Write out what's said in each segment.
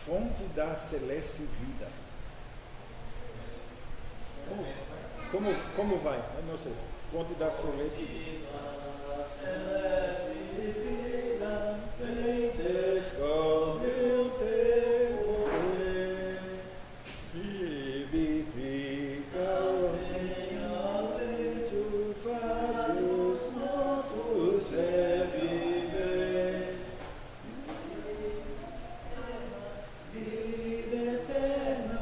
fonte da celeste vida. Como vai? Eu não sei. Fonte da celeste vida. Vem descobre o teu poder, vivifica o Senhor, tu faz os mortos reviver. Vida eterna,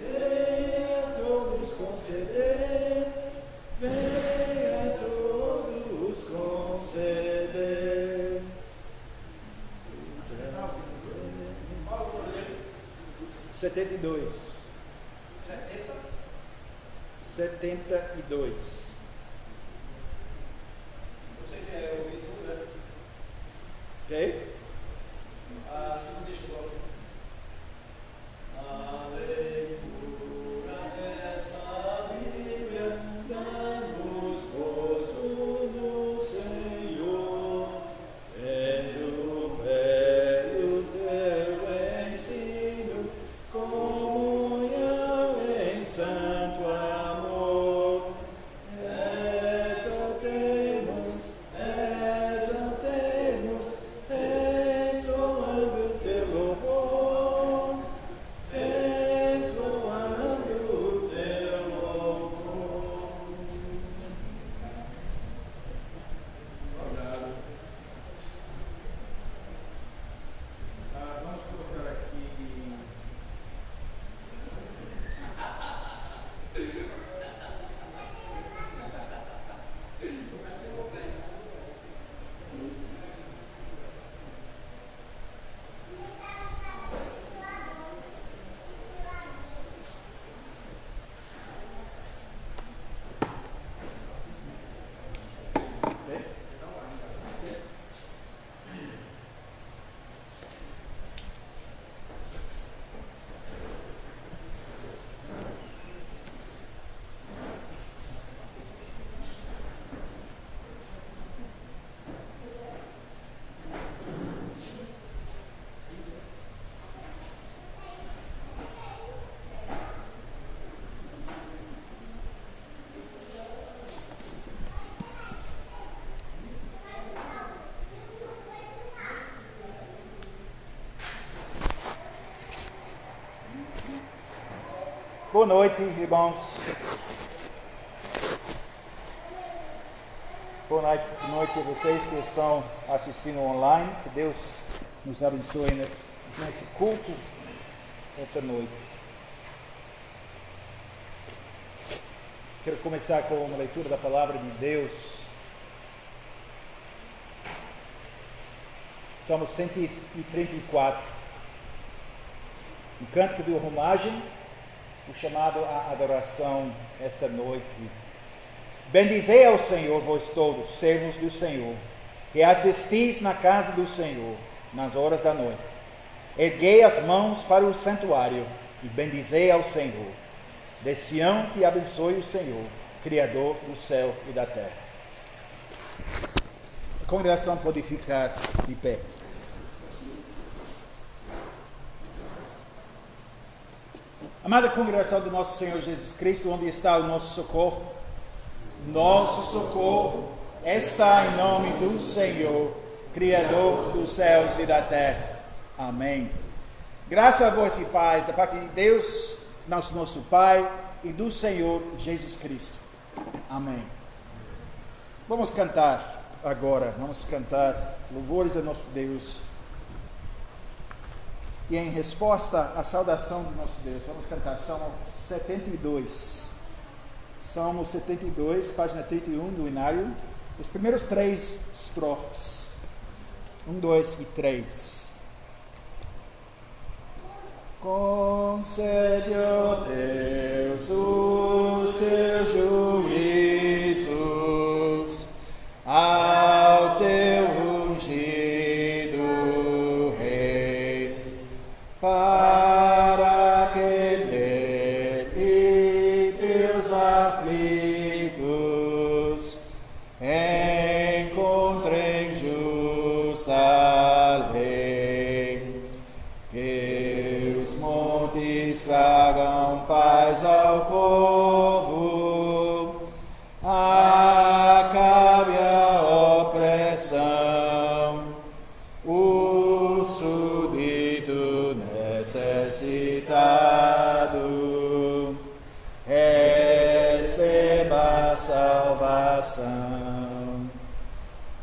vem a todos conceder, vem a todos conceder. 72. 72. Você quer ouvir tudo, né? Ok? Segundo deixa eu ouvir. A leitura desta Bíblia dá-nos gozo no Senhor, vendo belo teu ensino, comunhão em santo amor. Exaltemos, entoando teu louvor, entoando teu louvor. Obrigado. Vamos colocar aqui. Boa noite, irmãos. Boa noite a vocês que estão assistindo online. Que Deus nos abençoe nesse culto, essa noite. Quero começar com uma leitura da palavra de Deus. Salmo 134. Um cântico de romagem, o chamado à adoração essa noite. Bendizei ao Senhor, vós todos, servos do Senhor, que assistis na casa do Senhor, nas horas da noite. Erguei as mãos para o santuário e bendizei ao Senhor. De Sião te abençoe o Senhor, Criador do céu e da terra. A congregação pode ficar de pé. Amada congregação do nosso Senhor Jesus Cristo, onde está o nosso socorro? Nosso socorro está em nome do Senhor, Criador dos céus e da terra. Amém. Graças a vós e paz da parte de Deus, nosso Pai, e do Senhor Jesus Cristo. Amém. Vamos cantar agora, louvores a nosso Deus. E em resposta à saudação do nosso Deus, vamos cantar Salmo 72. Salmo 72, página 31 do Inário. Os primeiros 3 estrofes. 1, 2 e 3. Concede, ó Deus, os teus juízos ao teu ungido Rei, para que nele teus aflitos encontrem justa lei, que salvação.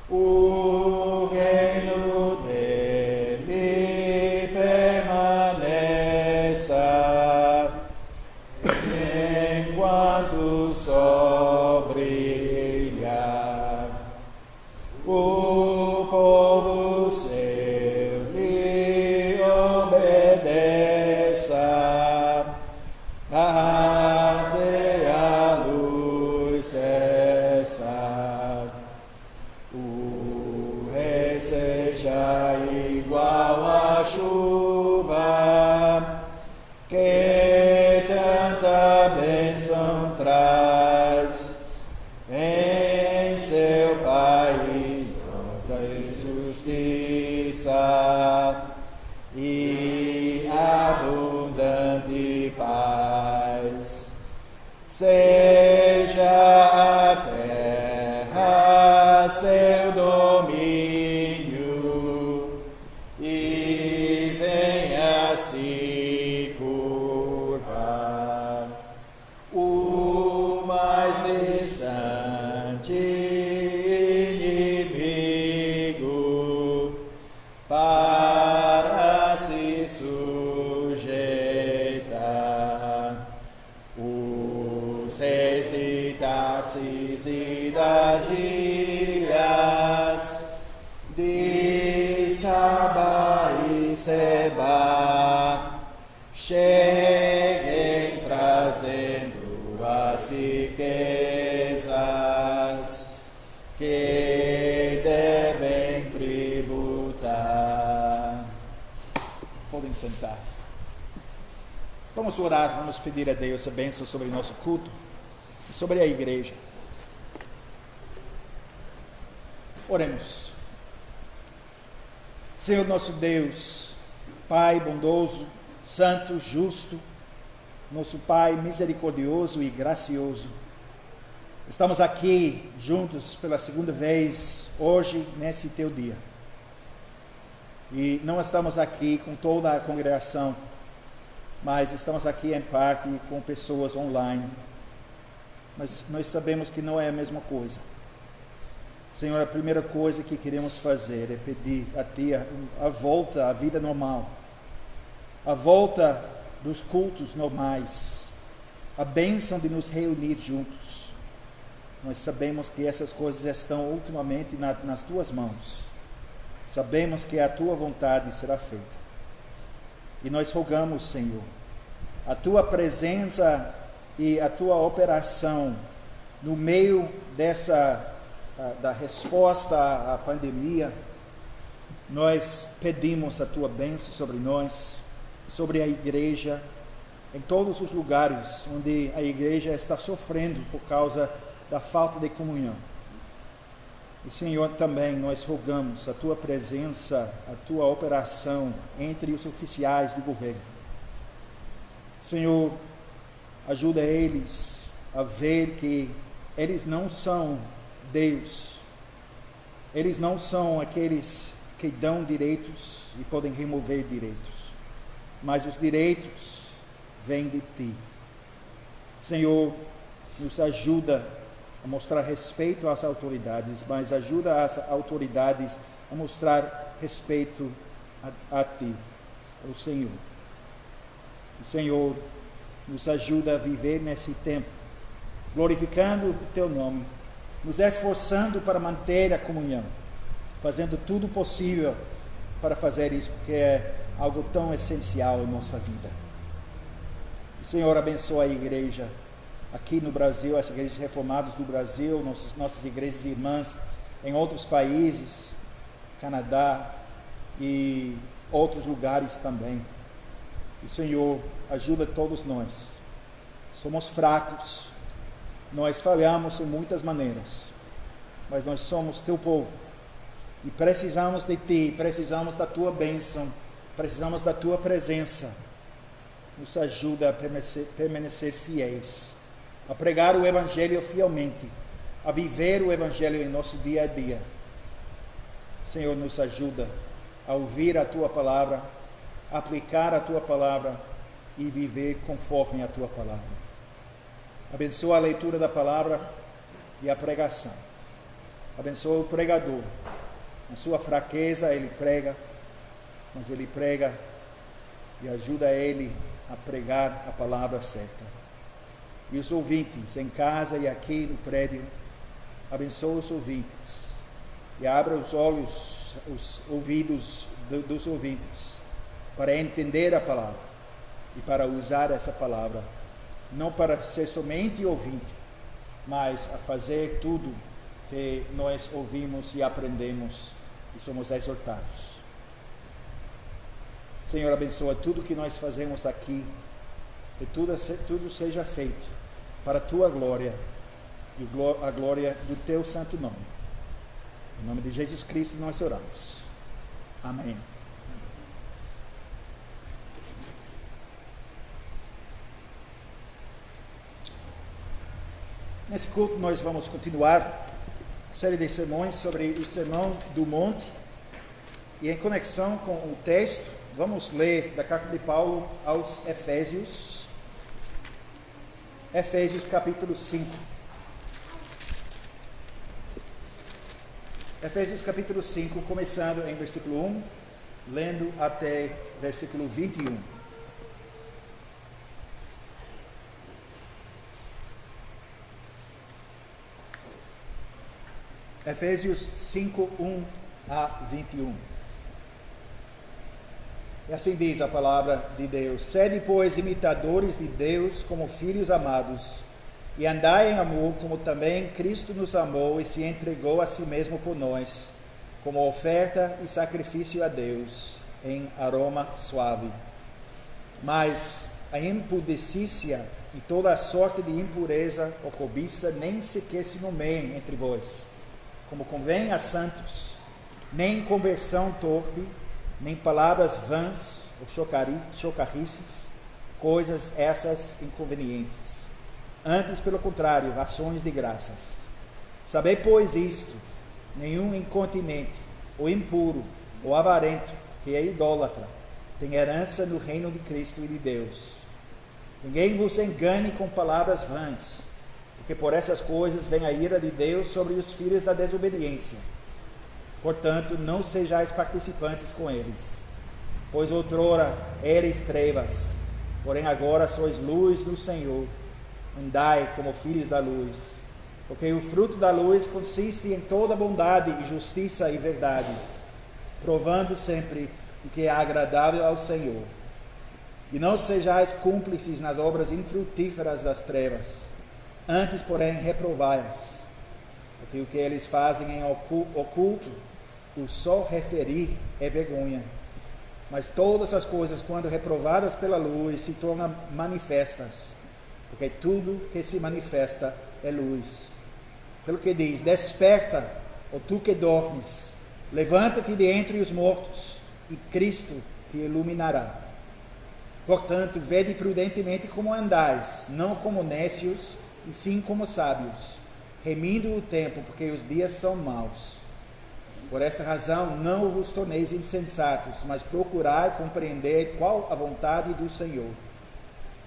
O reino dele permaneça enquanto o sol brilha. O povo seu lhe obedeça até a luz cessar. O rei seja igual à chuva que tanta bênção traz em seu país, tanta justiça e abundante paz. Seja a terra seu domínio e venha se curvar o mais distante inimigo para se sujeitar. Os reis de Tarsis e das ilhas de Saba e Seba cheguem trazendo as riquezas que devem tributar. Podem sentar. Vamos orar, vamos pedir a Deus a bênção sobre o nosso culto e sobre a igreja. Oremos. Senhor nosso Deus, Pai bondoso, santo, justo, nosso Pai misericordioso e gracioso, estamos aqui juntos pela segunda vez hoje, nesse teu dia. E não estamos aqui com toda a congregação, mas estamos aqui em parte com pessoas online. Mas nós sabemos que não é a mesma coisa. Senhor, a primeira coisa que queremos fazer é pedir a Ti a volta à vida normal, a volta dos cultos normais, a bênção de nos reunir juntos. Nós sabemos que essas coisas estão ultimamente nas Tuas mãos. Sabemos que a Tua vontade será feita. E nós rogamos, Senhor, a Tua presença e a Tua operação no meio da resposta à pandemia. Nós pedimos a Tua bênção sobre nós, sobre a igreja, em todos os lugares onde a igreja está sofrendo por causa da falta de comunhão. E, Senhor, também nós rogamos a Tua presença, a Tua operação entre os oficiais do governo. Senhor, ajuda eles a ver que eles não são Deus. Eles não são aqueles que dão direitos e podem remover direitos. Mas os direitos vêm de Ti. Senhor, nos ajuda a mostrar respeito às autoridades, mas ajuda as autoridades a mostrar respeito a Ti, ao Senhor. O Senhor nos ajuda a viver nesse tempo, glorificando o Teu nome, nos esforçando para manter a comunhão, fazendo tudo possível para fazer isso, porque é algo tão essencial em nossa vida. O Senhor abençoa a igreja aqui no Brasil, as igrejas reformadas do Brasil, nossas igrejas irmãs em outros países, Canadá e outros lugares também. E, Senhor, ajuda todos nós. Somos fracos, nós falhamos em muitas maneiras, mas nós somos Teu povo e precisamos de Ti, precisamos da Tua bênção, precisamos da Tua presença. Nos ajuda a permanecer fiéis, a pregar o Evangelho fielmente, a viver o Evangelho em nosso dia a dia. Senhor, nos ajuda a ouvir a Tua palavra, aplicar a Tua palavra e viver conforme a Tua palavra. Abençoa a leitura da palavra e a pregação. Abençoa o pregador. Na sua fraqueza ele prega, mas ele prega e ajuda ele a pregar a palavra certa. E os ouvintes em casa e aqui no prédio, abençoa os ouvintes e abra os olhos, os ouvidos dos ouvintes para entender a palavra e para usar essa palavra, não para ser somente ouvinte, mas a fazer tudo que nós ouvimos e aprendemos e somos exortados. Senhor, abençoa tudo que nós fazemos aqui, que tudo seja feito para a Tua glória e a glória do Teu santo nome. Em nome de Jesus Cristo nós oramos. Amém. Nesse culto nós vamos continuar a série de sermões sobre o Sermão do Monte. E em conexão com o texto, vamos ler da carta de Paulo aos Efésios. Efésios capítulo 5. Efésios capítulo 5, começando em versículo 1, lendo até versículo 21. Efésios 5, 1 a 21. E assim diz a palavra de Deus: sede, pois, imitadores de Deus como filhos amados, e andai em amor, como também Cristo nos amou e se entregou a si mesmo por nós, como oferta e sacrifício a Deus, em aroma suave. Mas a impudicícia e toda a sorte de impureza ou cobiça nem sequer se nomeiem entre vós, como convém a santos, nem conversão torpe, nem palavras vãs ou chocarrices, coisas essas inconvenientes. Antes, pelo contrário, ações de graças. Sabei, pois, isto: nenhum incontinente, ou impuro, ou avarento, que é idólatra, tem herança no reino de Cristo e de Deus. Ninguém vos engane com palavras vãs, porque por essas coisas vem a ira de Deus sobre os filhos da desobediência. Portanto, não sejais participantes com eles, pois outrora eres trevas, porém agora sois luz do Senhor. Andai como filhos da luz, porque o fruto da luz consiste em toda bondade e justiça e verdade, provando sempre o que é agradável ao Senhor. E não sejais cúmplices nas obras infrutíferas das trevas, antes, porém, reprovai-as, porque o que eles fazem em oculto, o só referir é vergonha. Mas todas as coisas, quando reprovadas pela luz, se tornam manifestas, porque tudo que se manifesta é luz. Pelo que diz: desperta, ó tu que dormes, levanta-te de entre os mortos, e Cristo te iluminará. Portanto, vede prudentemente como andais, não como nécios, e sim como sábios, remindo o tempo, porque os dias são maus. Por esta razão, não vos torneis insensatos, mas procurai compreender qual a vontade do Senhor.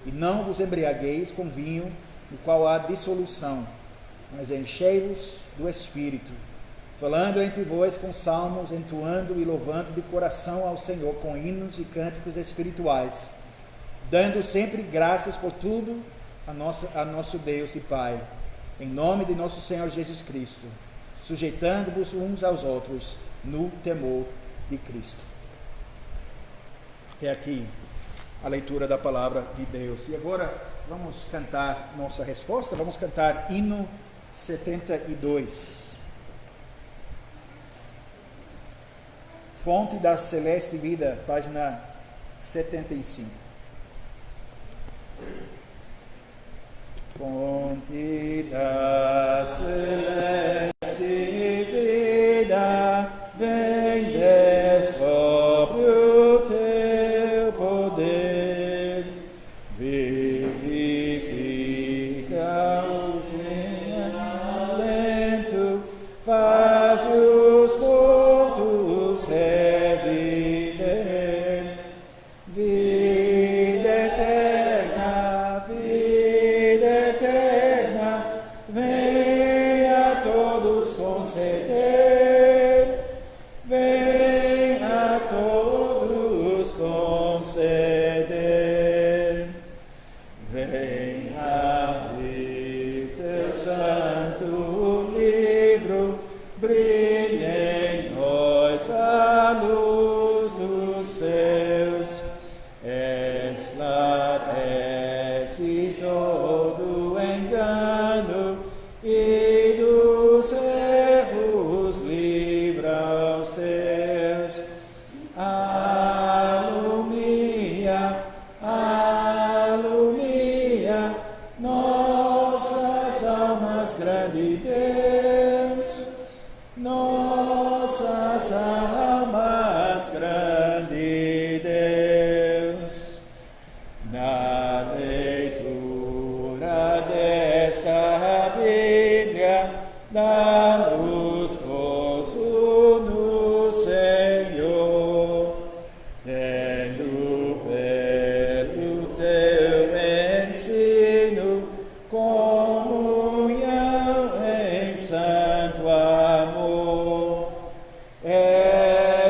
E não vos embriagueis com vinho, no qual há dissolução, mas enchei-vos do Espírito, falando entre vós com salmos, entoando e louvando de coração ao Senhor com hinos e cânticos espirituais, dando sempre graças por tudo a nosso Deus e Pai, em nome de nosso Senhor Jesus Cristo, sujeitando-vos uns aos outros no temor de Cristo. Até aqui a leitura da palavra de Deus. E agora vamos cantar nossa resposta. Vamos cantar hino 72. Fonte da Celeste Vida, página 75. Fonte da celeste vida, vem descobre o teu poder, vivifica o sem alento, faz os mortos reviver, vida eterna, vem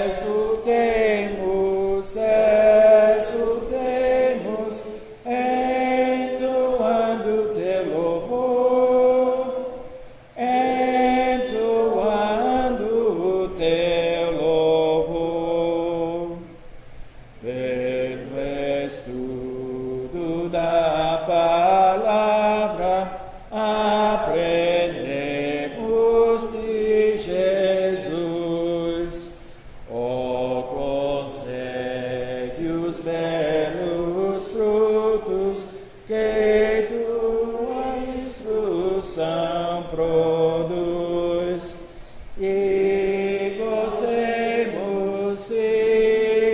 exultemos, entoando teu louvor, entoando teu louvor. Pelo estudo da palavra, aprendemos de Jesus. Oh, concede os belos frutos que tua instrução produz. E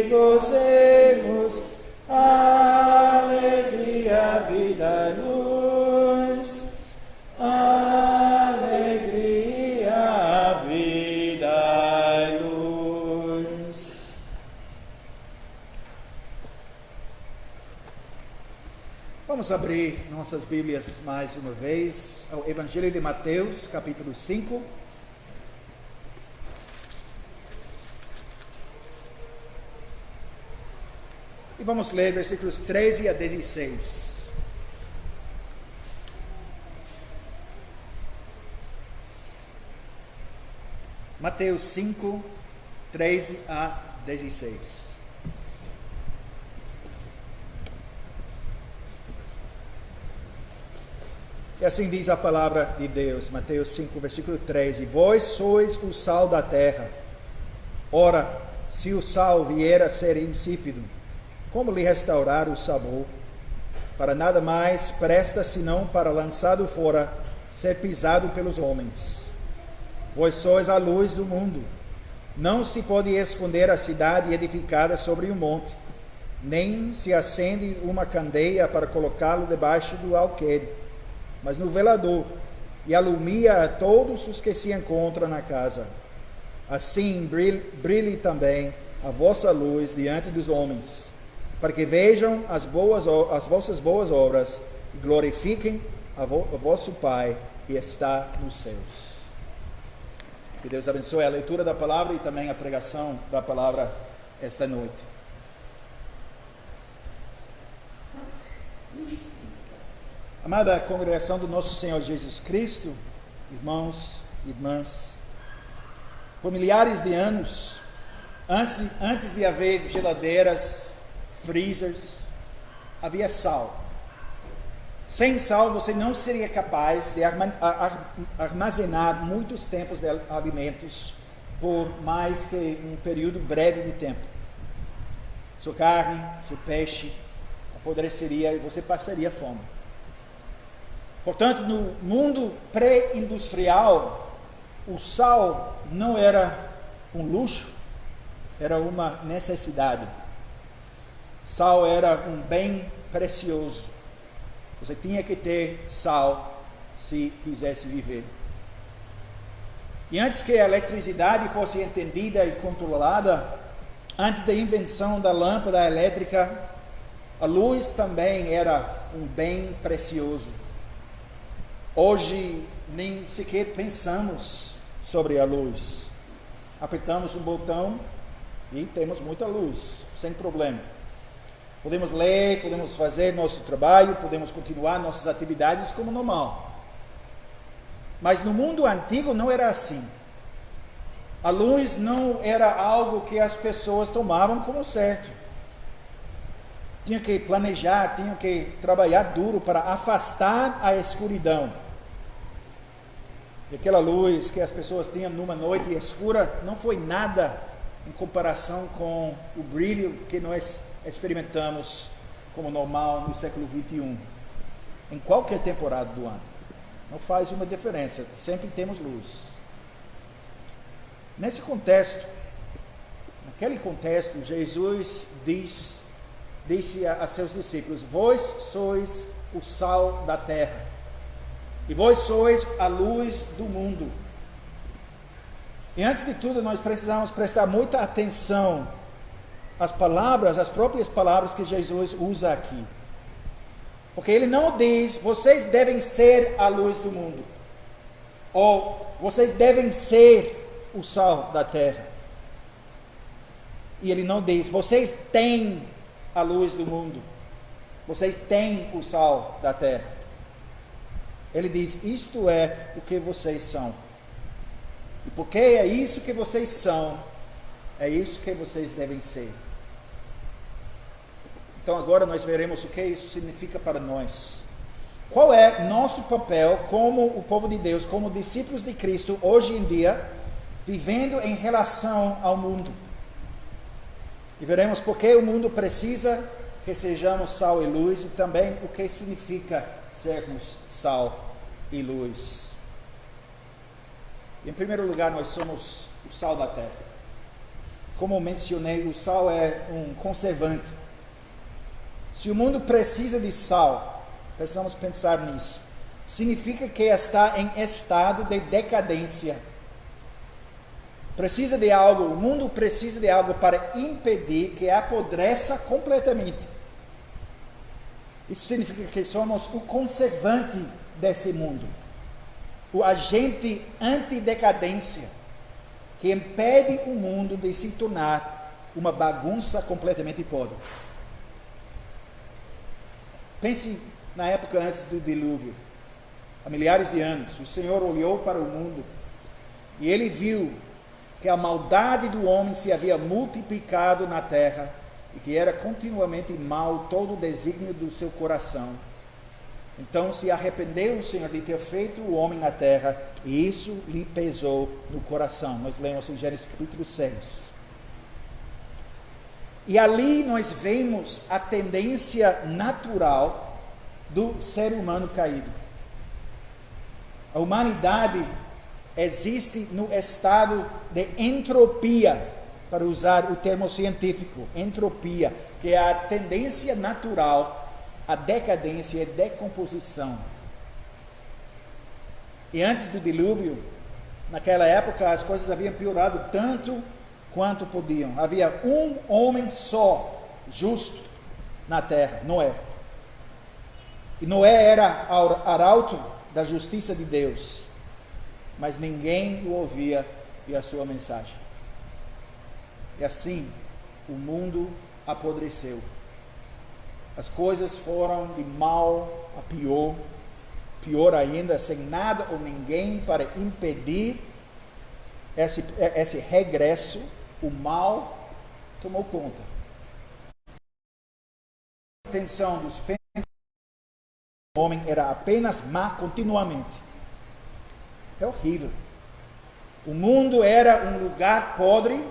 gozemos, alegria, vida e luz. Alegria, vida e luz. Vamos abrir nossas Bíblias mais uma vez ao Evangelho de Mateus, capítulo 5. E vamos ler versículos 13 a 16. Mateus 5, 13 a 16. E assim diz a palavra de Deus, Mateus 5, versículo 13: Vós sois o sal da terra. Ora, se o sal vier a ser insípido, como lhe restaurar o sabor? Para nada mais presta senão para, lançado fora, ser pisado pelos homens. Vós sois a luz do mundo. Não se pode esconder a cidade edificada sobre um monte, nem se acende uma candeia para colocá-lo debaixo do alqueire, mas no velador, e alumia a todos os que se encontram na casa. Assim brilhe também a vossa luz diante dos homens, para que vejam as vossas boas obras e glorifiquem a vosso Pai que está nos céus. Que Deus abençoe a leitura da palavra e também a pregação da palavra esta noite. Amada congregação do nosso Senhor Jesus Cristo, irmãos e irmãs, por milhares de anos, antes de haver geladeiras, freezers, havia sal. Sem sal você não seria capaz de armazenar muitos tempos de alimentos por mais que um período breve de tempo. Sua carne, seu peixe apodreceria e você passaria fome. Portanto, no mundo pré-industrial, o sal não era um luxo, era uma necessidade. Sal era um bem precioso. Você tinha que ter sal se quisesse viver. E antes que a eletricidade fosse entendida e controlada, antes da invenção da lâmpada elétrica, a luz também era um bem precioso. Hoje nem sequer pensamos sobre a luz. Apertamos um botão e temos muita luz, sem problema. Podemos ler, podemos fazer nosso trabalho, podemos continuar nossas atividades como normal. Mas no mundo antigo não era assim. A luz não era algo que as pessoas tomavam como certo. Tinha que planejar, tinha que trabalhar duro para afastar a escuridão. E aquela luz que as pessoas tinham numa noite escura não foi nada em comparação com o brilho que nós experimentamos como normal no século 21, em qualquer temporada do ano. Não faz uma diferença, sempre temos luz. Nesse contexto, naquele contexto, Jesus disse a seus discípulos: vós sois o sal da terra, e vós sois a luz do mundo. E antes de tudo, nós precisamos prestar muita atenção as próprias palavras que Jesus usa aqui. Porque ele não diz, vocês devem ser a luz do mundo, ou vocês devem ser o sal da terra. E ele não diz, vocês têm a luz do mundo. Vocês têm o sal da terra. Ele diz, isto é o que vocês são. E porque é isso que vocês são, é isso que vocês devem ser. Então agora nós veremos o que isso significa para nós. Qual é nosso papel como o povo de Deus, como discípulos de Cristo, hoje em dia, vivendo em relação ao mundo. E veremos por que o mundo precisa que sejamos sal e luz, e também o que significa sermos sal e luz. Em primeiro lugar, nós somos o sal da terra. Como mencionei, o sal é um conservante. Se o mundo precisa de sal, precisamos pensar nisso. Significa que está em estado de decadência. Precisa de algo, o mundo precisa de algo para impedir que apodreça completamente. Isso significa que somos o conservante desse mundo. O agente antidecadência que impede o mundo de se tornar uma bagunça completamente podre. Pense na época antes do dilúvio. Há milhares de anos, o Senhor olhou para o mundo e ele viu que a maldade do homem se havia multiplicado na terra e que era continuamente mal todo o desígnio do seu coração. Então se arrependeu o Senhor de ter feito o homem na terra e isso lhe pesou no coração. Nós lemos em Gênesis capítulo 6. E ali nós vemos a tendência natural do ser humano caído. A humanidade existe no estado de entropia, para usar o termo científico, entropia, que é a tendência natural à decadência e decomposição. E antes do dilúvio, naquela época, as coisas haviam piorado tanto quanto podiam. Havia um homem só, justo, na terra, Noé. E Noé era arauto da justiça de Deus, mas ninguém o ouvia e a sua mensagem. E assim, o mundo apodreceu. As coisas foram de mal a pior, pior ainda, sem nada ou ninguém para impedir esse regresso. O mal tomou conta. A intenção dos pensamentos do homem era apenas má continuamente. É horrível. O mundo era um lugar podre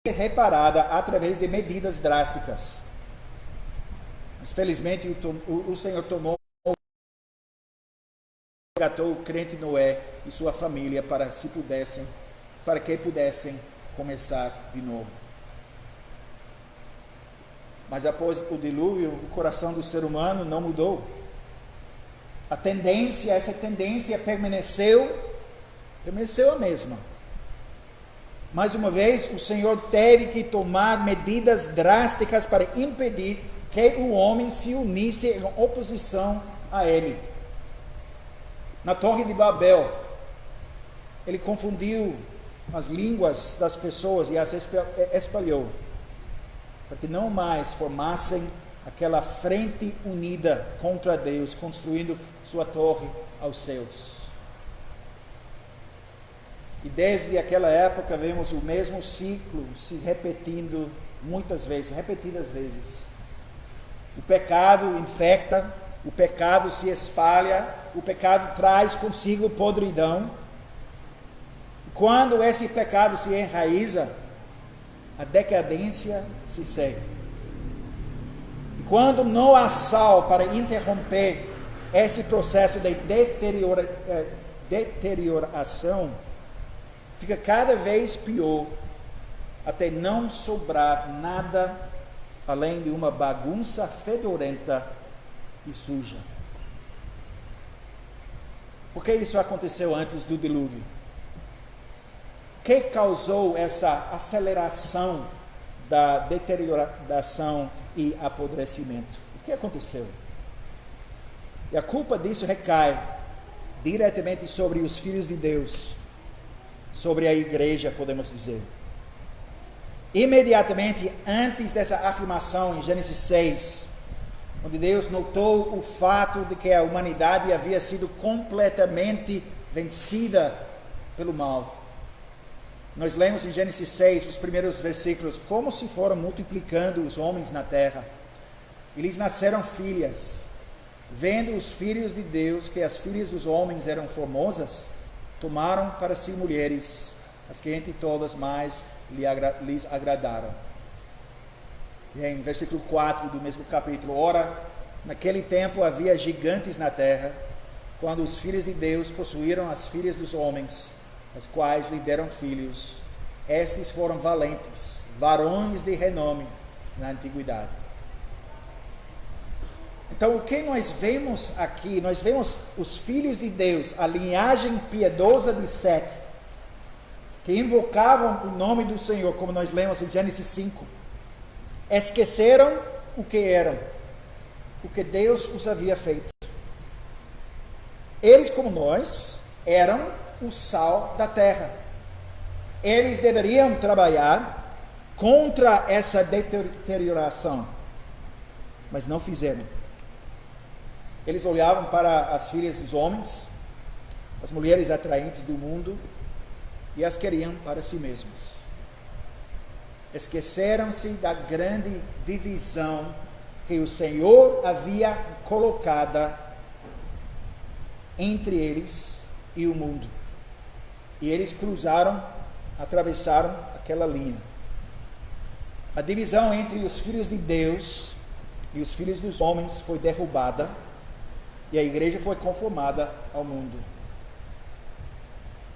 e reparada através de medidas drásticas. Mas felizmente o Senhor resgatou o crente Noé e sua família para que pudessem começar de novo. Mas após o dilúvio, o coração do ser humano não mudou. Essa tendência permaneceu a mesma. Mais uma vez, o Senhor teve que tomar medidas drásticas para impedir que o homem se unisse em oposição a ele. Na Torre de Babel, ele confundiu as línguas das pessoas e as espalhou, para que não mais formassem aquela frente unida contra Deus, construindo sua torre aos céus. E desde aquela época vemos o mesmo ciclo se repetindo repetidas vezes. O pecado infecta, o pecado se espalha, o pecado traz consigo podridão. Quando esse pecado se enraiza, a decadência se segue. E quando não há sal para interromper esse processo de deterioração, fica cada vez pior, até não sobrar nada além de uma bagunça fedorenta e suja. Por que isso aconteceu antes do dilúvio? O que causou essa aceleração da deterioração e apodrecimento? O que aconteceu? E a culpa disso recai diretamente sobre os filhos de Deus, sobre a igreja, podemos dizer. Imediatamente antes dessa afirmação, em Gênesis 6, onde Deus notou o fato de que a humanidade havia sido completamente vencida pelo mal. Nós lemos em Gênesis 6, os primeiros versículos, como se foram multiplicando os homens na terra. E lhes nasceram filhas. Vendo os filhos de Deus que as filhas dos homens eram formosas, tomaram para si mulheres, as que entre todas mais lhes agradaram. E em versículo 4 do mesmo capítulo, ora, naquele tempo havia gigantes na terra, quando os filhos de Deus possuíram as filhas dos homens, as quais lhe deram filhos. Estes foram valentes, varões de renome na antiguidade. Então, o que nós vemos aqui? Nós vemos os filhos de Deus, a linhagem piedosa de Sete, que invocavam o nome do Senhor, como nós lemos em Gênesis 5. Esqueceram o que eram, o que Deus os havia feito. Eles, como nós, eram o sal da terra. Eles deveriam trabalhar contra essa deterioração, mas não fizeram. Eles olhavam para as filhas dos homens, as mulheres atraentes do mundo, e as queriam para si mesmos. Esqueceram-se da grande divisão que o Senhor havia colocada entre eles e o mundo. E eles atravessaram aquela linha. A divisão entre os filhos de Deus e os filhos dos homens foi derrubada, e a igreja foi conformada ao mundo.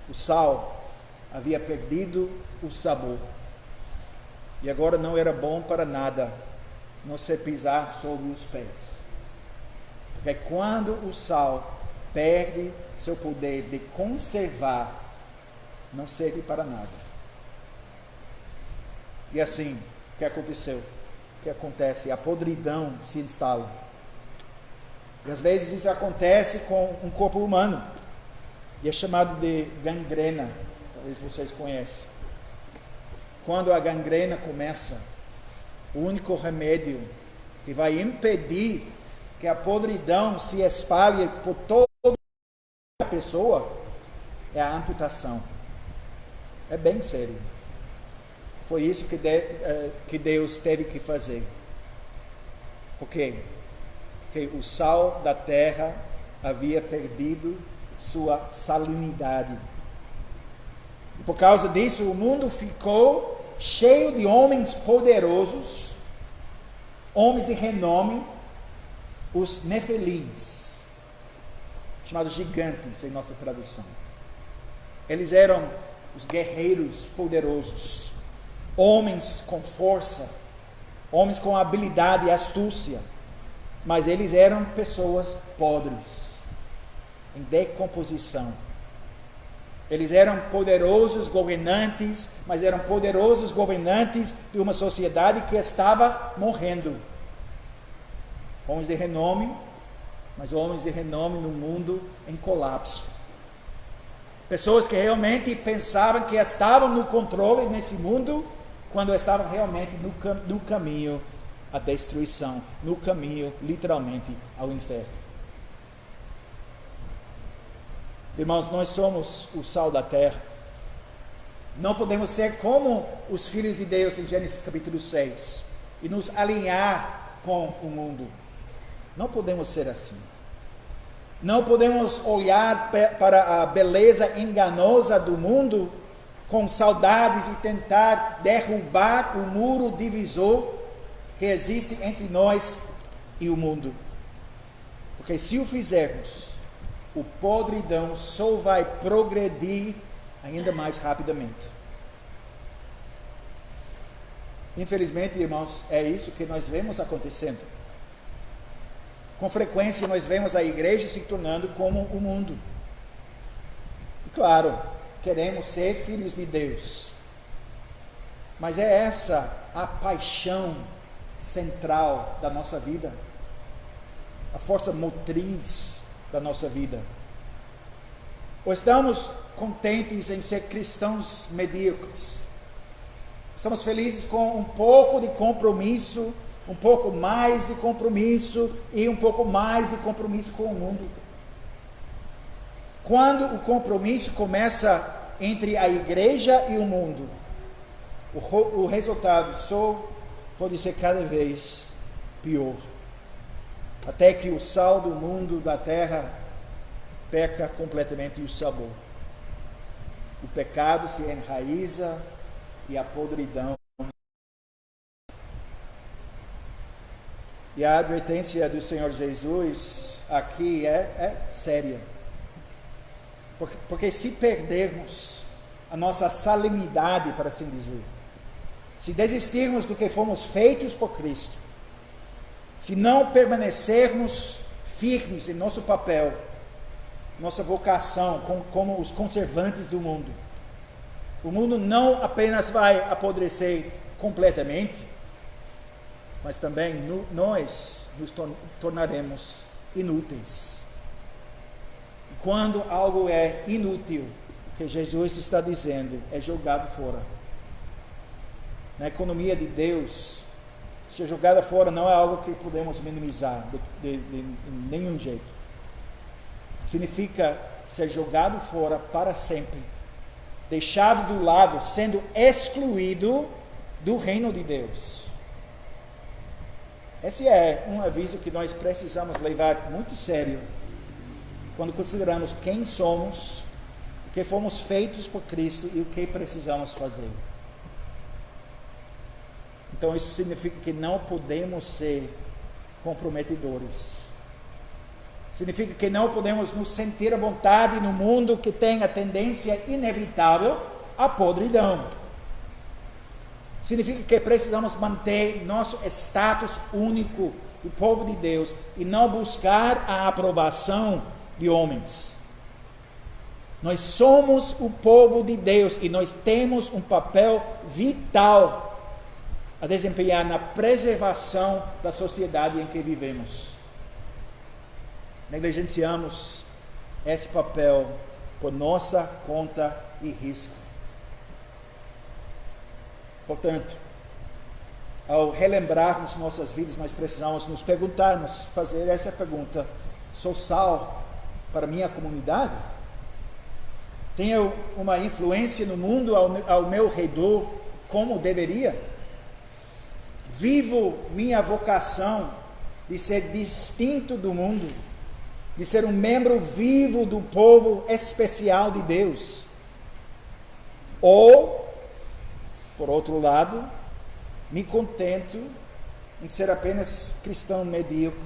O sal havia perdido o sabor, e agora não era bom para nada não se pisar sobre os pés. Porque quando o sal perde seu poder de conservar, não serve para nada. E assim, o que aconteceu? O que acontece? A podridão se instala. E às vezes isso acontece com um corpo humano, e é chamado de gangrena. Talvez vocês conheçam. Quando a gangrena começa, o único remédio que vai impedir que a podridão se espalhe por toda a pessoa é a amputação. É bem sério. Foi isso que Deus teve que fazer. Por quê? Porque o sal da terra havia perdido sua salinidade. E por causa disso, o mundo ficou cheio de homens poderosos, homens de renome, os Nefelins, chamados gigantes em nossa tradução. Eles eram os guerreiros poderosos, homens com força, homens com habilidade e astúcia, mas eles eram pessoas podres, em decomposição. Eles eram poderosos governantes, mas eram poderosos governantes de uma sociedade que estava morrendo. Homens de renome, mas homens de renome no mundo em colapso. Pessoas que realmente pensavam que estavam no controle nesse mundo, quando estavam realmente no caminho à destruição, no caminho, literalmente, ao inferno. Irmãos, nós somos o sal da terra. Não podemos ser como os filhos de Deus em Gênesis capítulo 6 e nos alinhar com o mundo. Não podemos ser assim. Não podemos olhar para a beleza enganosa do mundo com saudades e tentar derrubar o muro divisor que existe entre nós e o mundo. Porque se o fizermos, o podridão só vai progredir ainda mais rapidamente. Infelizmente, irmãos, é isso que nós vemos acontecendo. Com frequência nós vemos a igreja se tornando como o mundo. E claro, queremos ser filhos de Deus. Mas é essa a paixão central da nossa vida, a força motriz da nossa vida. Ou estamos contentes em ser cristãos medíocres. Estamos felizes com um pouco de compromisso, um pouco mais de compromisso e um pouco mais de compromisso com o mundo. Quando o compromisso começa entre a igreja e o mundo, o resultado só pode ser cada vez pior. Até que o sal do mundo, da terra, perca completamente o sabor. O pecado se enraiza e a podridão. E a advertência do Senhor Jesus aqui é séria. Porque se perdermos a nossa salinidade, para assim dizer, se desistirmos do que fomos feitos por Cristo, se não permanecermos firmes em nosso papel, nossa vocação como os conservantes do mundo, o mundo não apenas vai apodrecer completamente, mas também nós nos tornaremos inúteis. E quando algo é inútil, o que Jesus está dizendo é jogado fora. Na economia de Deus, ser jogada fora não é algo que podemos minimizar de nenhum jeito. Significa ser jogado fora para sempre, deixado do lado, sendo excluído do reino de Deus. Esse é um aviso que nós precisamos levar muito sério quando consideramos quem somos, o que fomos feitos por Cristo e o que precisamos fazer. Então isso significa que não podemos ser comprometedores. Significa que não podemos nos sentir à vontade no mundo que tem a tendência inevitável à podridão. Significa que precisamos manter nosso status único do povo de Deus e não buscar a aprovação de homens. Nós somos o povo de Deus e nós temos um papel vital a desempenhar na preservação da sociedade em que vivemos. Negligenciamos esse papel por nossa conta e risco. Portanto, ao relembrarmos nossas vidas, nós precisamos nos perguntarmos, fazer essa pergunta: sou sal para minha comunidade? Tenho uma influência no mundo ao meu redor como deveria? Vivo minha vocação de ser distinto do mundo, de ser um membro vivo do povo especial de Deus? Ou, por outro lado, me contento em ser apenas cristão medíocre,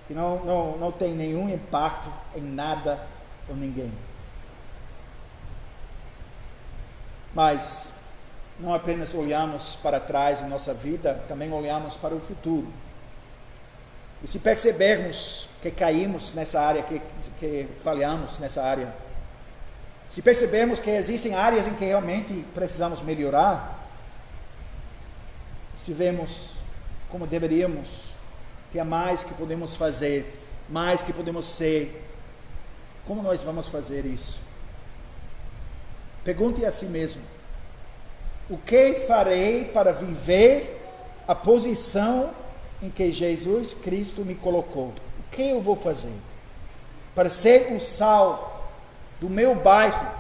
que não tem nenhum impacto em nada ou ninguém? Mas não apenas olhamos para trás em nossa vida, também olhamos para o futuro. E se percebermos que caímos nessa área, que falhamos nessa área, se percebermos que existem áreas em que realmente precisamos melhorar, se vemos como deveríamos, que há mais que podemos fazer, mais que podemos ser, como nós vamos fazer isso? Pergunte a si mesmo: o que farei para viver a posição em que Jesus Cristo me colocou? O que eu vou fazer para ser o sal do meu bairro,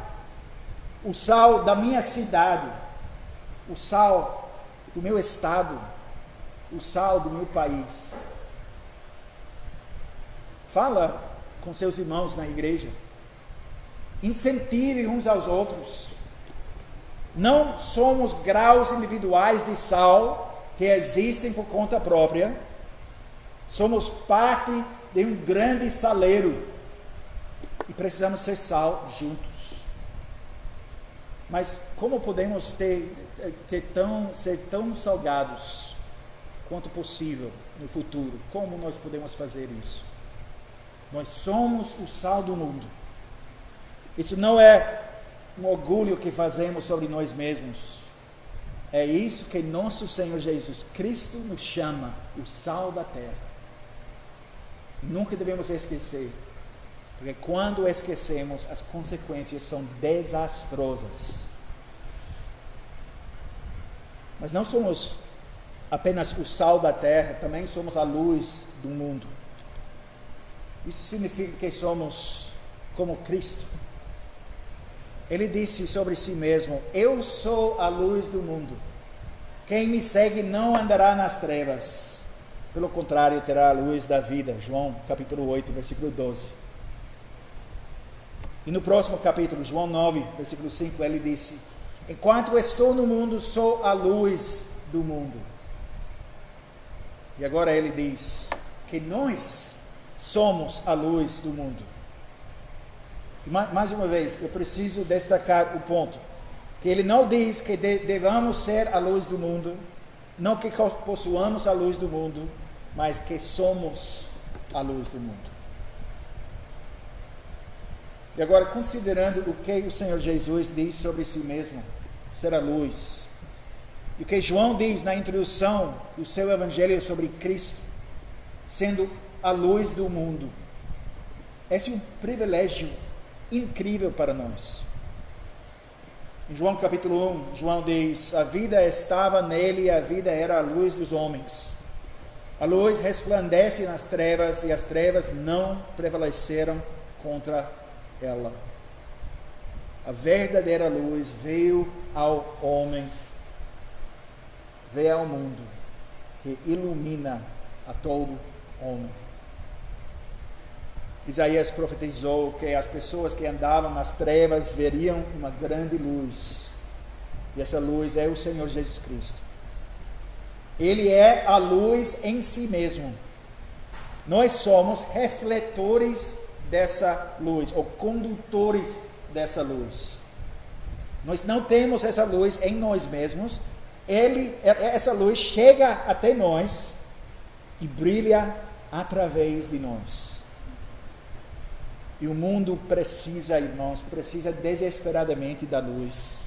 o sal da minha cidade, o sal do meu estado, o sal do meu país? Fala com seus irmãos na igreja. Incentive uns aos outros. Não somos graus individuais de sal que existem por conta própria. Somos parte de um grande saleiro e precisamos ser sal juntos. Mas como podemos ser tão salgados quanto possível no futuro? Como nós podemos fazer isso? Nós somos o sal do mundo. Isso não é um orgulho que fazemos sobre nós mesmos. É isso que nosso Senhor Jesus Cristo nos chama, o sal da terra. Nunca devemos esquecer Porque quando esquecemos, as consequências são desastrosas. Mas não somos apenas o sal da terra, também somos a luz do mundo. Isso significa que somos como Cristo. Ele disse sobre si mesmo: eu sou a luz do mundo. Quem me segue não andará nas trevas. Pelo contrário, terá a luz da vida. João capítulo 8, versículo 12. E no próximo capítulo, João 9, versículo 5, ele disse: enquanto estou no mundo, sou a luz do mundo. E agora ele diz que nós somos a luz do mundo. E mais uma vez, eu preciso destacar o ponto, que ele não diz que devamos ser a luz do mundo, não que possuamos a luz do mundo, mas que somos a luz do mundo. E agora, considerando o que o Senhor Jesus diz sobre si mesmo, ser a luz, e o que João diz na introdução do seu evangelho sobre Cristo, sendo a luz do mundo, esse é um privilégio incrível para nós. Em João capítulo 1, João diz: a vida estava nele e a vida era a luz dos homens. A luz resplandece nas trevas e as trevas não prevaleceram contra ela. A verdadeira luz veio ao homem, veio ao mundo, que ilumina a todo homem. Isaías profetizou que as pessoas que andavam nas trevas veriam uma grande luz. E essa luz é o Senhor Jesus Cristo. Ele é a luz em si mesmo. Nós somos refletores dessa luz, ou condutores dessa luz. Nós não temos essa luz em nós mesmos. Essa luz chega até nós e brilha através de nós. E o mundo precisa, irmãos, precisa desesperadamente da luz.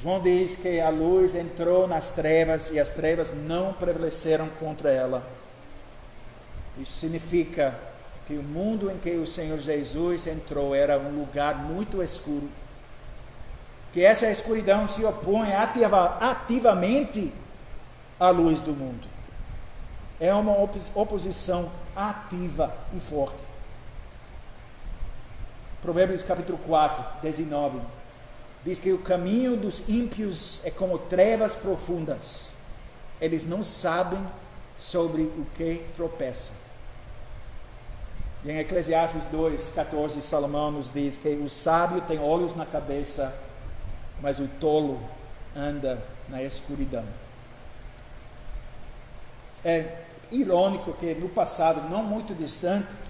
João diz que a luz entrou nas trevas e as trevas não prevaleceram contra ela. Isso significa que o mundo em que o Senhor Jesus entrou era um lugar muito escuro. Que essa escuridão se opõe ativamente à luz do mundo. É uma oposição ativa e forte. Provérbios capítulo 4, 19, diz que o caminho dos ímpios é como trevas profundas. Eles não sabem sobre o que tropeçam. E em Eclesiastes 2, 14, Salomão nos diz que o sábio tem olhos na cabeça, mas o tolo anda na escuridão. É irônico que no passado, não muito distante,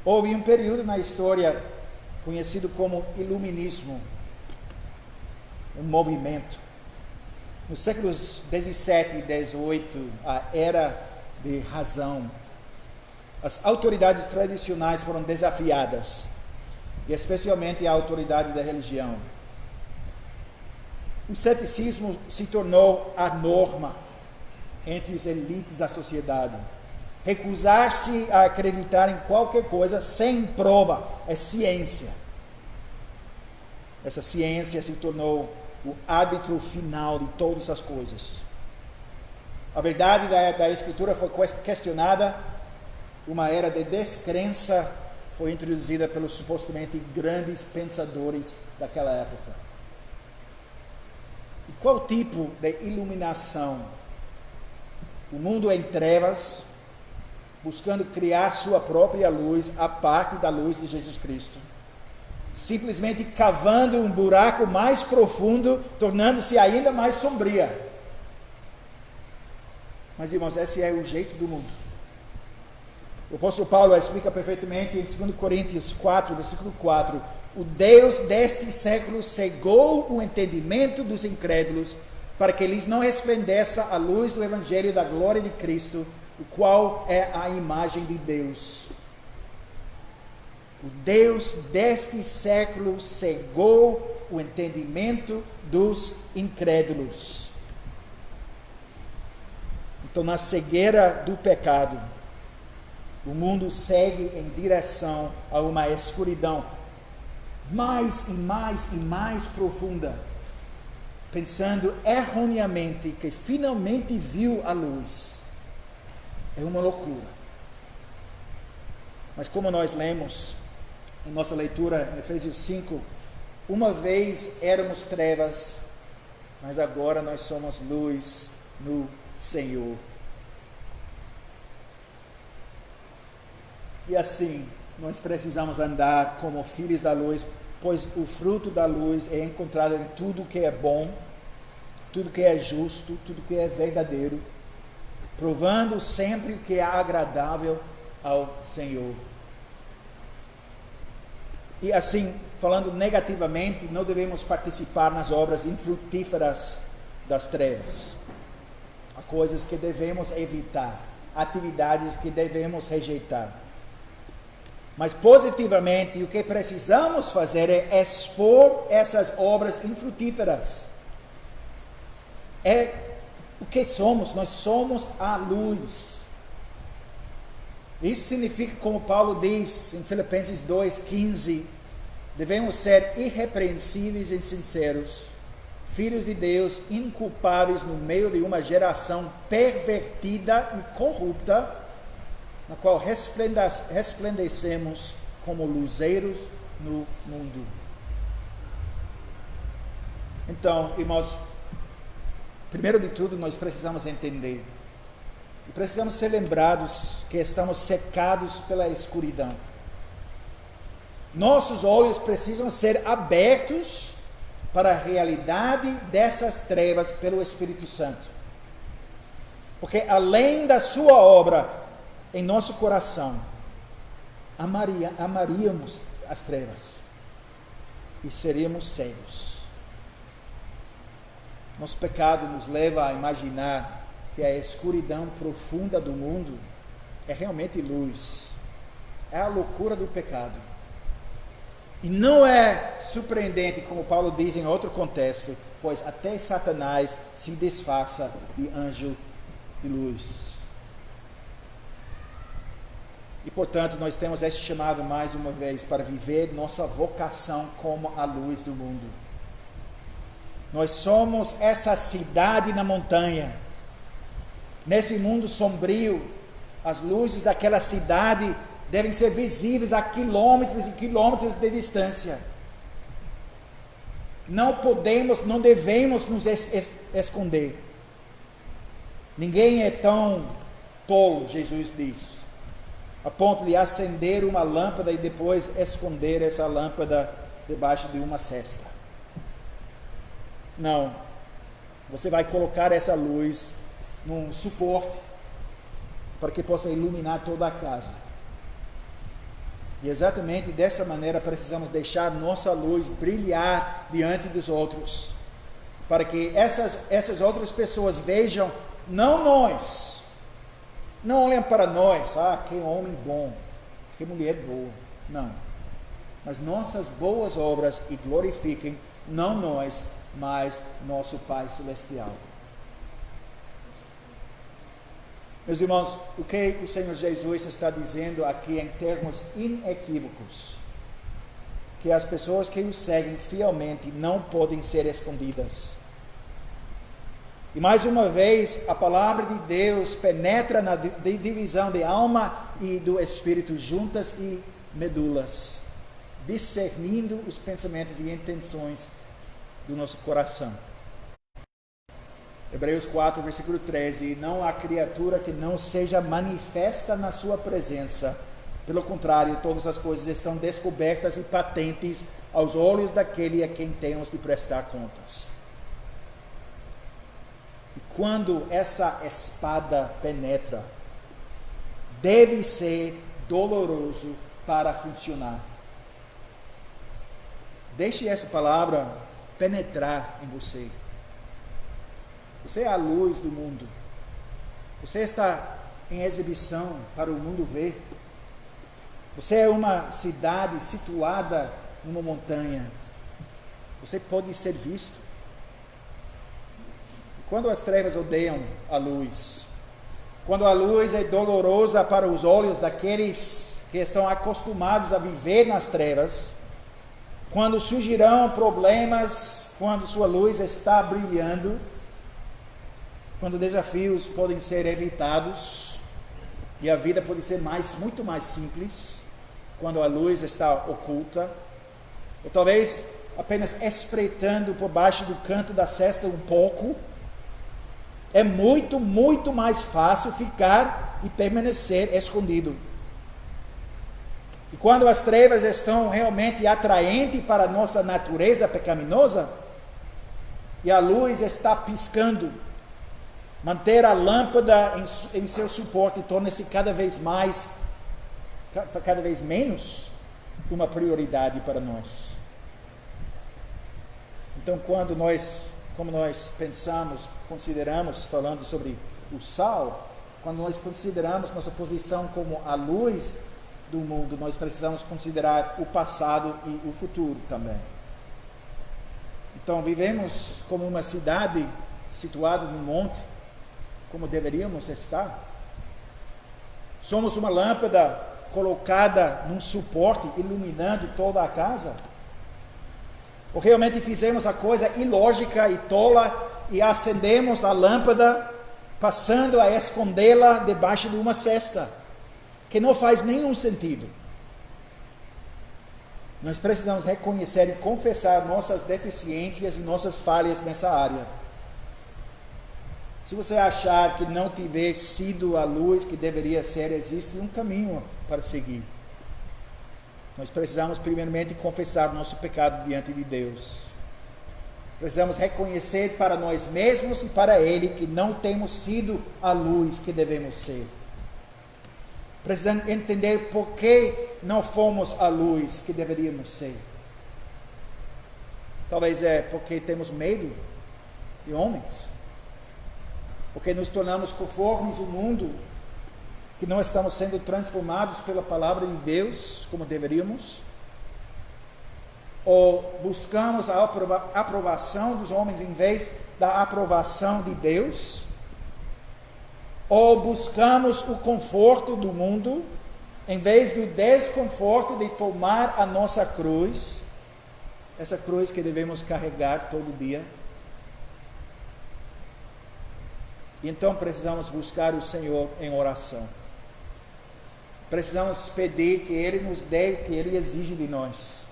houve um período na história conhecido como Iluminismo, um movimento. Nos séculos 17 e 18, a era de razão, as autoridades tradicionais foram desafiadas, e especialmente a autoridade da religião. O ceticismo se tornou a norma entre as elites da sociedade. Recusar-se a acreditar em qualquer coisa sem prova é ciência. Essa ciência se tornou o árbitro final de todas as coisas. A verdade da Escritura foi questionada, uma era de descrença foi introduzida pelos supostamente grandes pensadores daquela época. E qual tipo de iluminação? O mundo em trevas, buscando criar sua própria luz a parte da luz de Jesus Cristo, simplesmente cavando um buraco mais profundo, tornando-se ainda mais sombria. Mas, irmãos, esse é o jeito do mundo. O apóstolo Paulo explica perfeitamente em 2 Coríntios 4, versículo 4, o Deus deste século cegou o entendimento dos incrédulos, para que lhes não resplandeça a luz do evangelho da glória de Cristo, o qual é a imagem de Deus. O Deus deste século cegou o entendimento dos incrédulos. Então, na cegueira do pecado, O mundo segue em direção a uma escuridão mais e mais profunda, pensando erroneamente que finalmente viu a luz. É uma loucura. Mas como nós lemos em nossa leitura em Efésios 5, uma vez éramos trevas, mas agora nós somos luz no Senhor. E assim, nós precisamos andar como filhos da luz, pois o fruto da luz é encontrado em tudo que é bom, tudo que é justo, tudo que é verdadeiro, provando sempre o que é agradável ao Senhor. E assim, falando negativamente, não devemos participar nas obras infrutíferas das trevas. Há coisas que devemos evitar, atividades que devemos rejeitar. Mas positivamente, o que precisamos fazer é expor essas obras infrutíferas. É o que somos, nós somos a luz. Isso significa, como Paulo diz em Filipenses 2,15, devemos ser irrepreensíveis e sinceros, filhos de Deus, inculpáveis no meio de uma geração pervertida e corrupta, na qual resplandecemos como luzeiros no mundo. Então, irmãos, primeiro de tudo, nós precisamos entender, e precisamos ser lembrados que estamos secados pela escuridão. Nossos olhos precisam ser abertos para a realidade dessas trevas pelo Espírito Santo. Porque além da sua obra em nosso coração, amaríamos as trevas e seríamos cegos. Nosso pecado nos leva a imaginar que a escuridão profunda do mundo é realmente luz. É a loucura do pecado. E não é surpreendente, como Paulo diz em outro contexto, pois até Satanás se disfarça de anjo de luz. E portanto, nós temos este chamado mais uma vez para viver nossa vocação como a luz do mundo. Nós somos essa cidade na montanha. Nesse mundo sombrio, as luzes daquela cidade devem ser visíveis a quilômetros e quilômetros de distância. Não podemos, não devemos nos esconder. Ninguém é tão tolo, Jesus diz, a ponto de acender uma lâmpada e depois esconder essa lâmpada debaixo de uma cesta. Não. Você vai colocar essa luz num suporte para que possa iluminar toda a casa. E exatamente dessa maneira precisamos deixar nossa luz brilhar diante dos outros, para que essas outras pessoas vejam, não nós, não olhem para nós, que homem bom, que mulher boa, não, mas nossas boas obras e glorifiquem, não nós, mas nosso Pai Celestial. Meus irmãos, o que o Senhor Jesus está dizendo aqui em termos inequívocos, que as pessoas que o seguem fielmente não podem ser escondidas. E mais uma vez, a palavra de Deus penetra na divisão de alma e do espírito, juntas e medulas, discernindo os pensamentos e intenções do nosso coração. Hebreus 4, versículo 13, não há criatura que não seja manifesta na sua presença. Pelo contrário, todas as coisas estão descobertas e patentes aos olhos daquele a quem temos de prestar contas. E quando essa espada penetra, deve ser doloroso para funcionar. Deixe essa palavra penetrar em você. Você é a luz do mundo. Você está em exibição para o mundo ver. Você é uma cidade situada numa montanha. Você pode ser visto. Quando as trevas odeiam a luz, quando a luz é dolorosa para os olhos daqueles que estão acostumados a viver nas trevas, quando surgirão problemas, quando sua luz está brilhando, quando desafios podem ser evitados e a vida pode ser muito mais simples, quando a luz está oculta, ou talvez apenas espreitando por baixo do canto da cesta um pouco, é muito, muito mais fácil ficar e permanecer escondido. E quando as trevas estão realmente atraentes para a nossa natureza pecaminosa, e a luz está piscando, manter a lâmpada em seu suporte torna-se cada vez menos uma prioridade para nós. Então, como nós consideramos, falando sobre o sal, quando nós consideramos nossa posição como a luz do mundo, nós precisamos considerar o passado e o futuro também. Então, vivemos como uma cidade situada no monte, como deveríamos estar. Somos uma lâmpada colocada num suporte, iluminando toda a casa. Ou realmente fizemos a coisa ilógica e tola e acendemos a lâmpada, passando a escondê-la debaixo de uma cesta, que não faz nenhum sentido. Nós precisamos reconhecer e confessar nossas deficiências e nossas falhas nessa área. Se você achar que não tiver sido a luz que deveria ser, existe um caminho para seguir. Nós precisamos primeiramente confessar nosso pecado diante de Deus. Precisamos reconhecer para nós mesmos e para Ele que não temos sido a luz que devemos ser. Precisamos entender por que não fomos a luz que deveríamos ser. Talvez é porque temos medo de homens. Porque nos tornamos conformes ao mundo, que não estamos sendo transformados pela palavra de Deus como deveríamos. Ou buscamos a aprovação dos homens em vez da aprovação de Deus. Ou buscamos o conforto do mundo em vez do desconforto de tomar a nossa cruz, essa cruz que devemos carregar todo dia. Então precisamos buscar o Senhor em oração. Precisamos pedir que Ele nos dê o que Ele exige de nós.